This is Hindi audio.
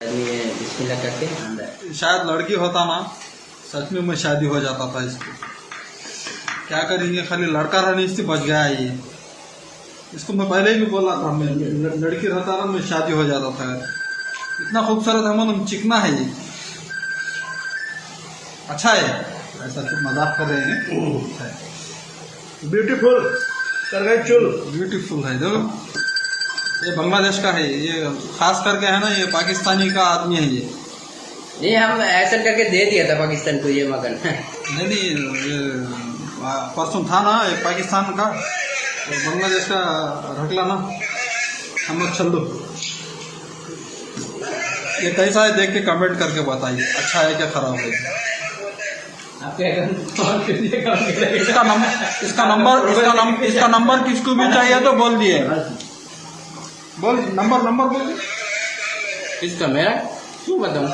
बिस्मिल्लाह करके अंदर। शायद लड़की होता ना, सच में शादी हो जाता था इसको। क्या करेंगे, खाली लड़का रहने से बच गया ये। इसको मैं पहले ही बोला था, मैं लड़की रहता ना मैं शादी हो जाता था। इतना खूबसूरत है, मतलब चिकना है ये, अच्छा है। ऐसा तो मजाक कर रहे हैं। ब्यूटीफुल कर गए चुल। ब्यूटीफुल है। देखो ये बांग्लादेश का है, ये खास करके है ना, ये पाकिस्तानी का आदमी है ये। नहीं, हम ऐसा करके दे दिया था पाकिस्तान को ये मगन। नहीं, ये परसों था ना, ये पाकिस्तान का, तो बांग्लादेश का रखला ना हम लोग चल दो। ये कैसा है देख के कमेंट करके बताइए, अच्छा है क्या खराब है। इसका नंबर किसको भी चाहिए तो बोल दिए, बोल नंबर बोल। इसका मेरा क्यों बताऊं।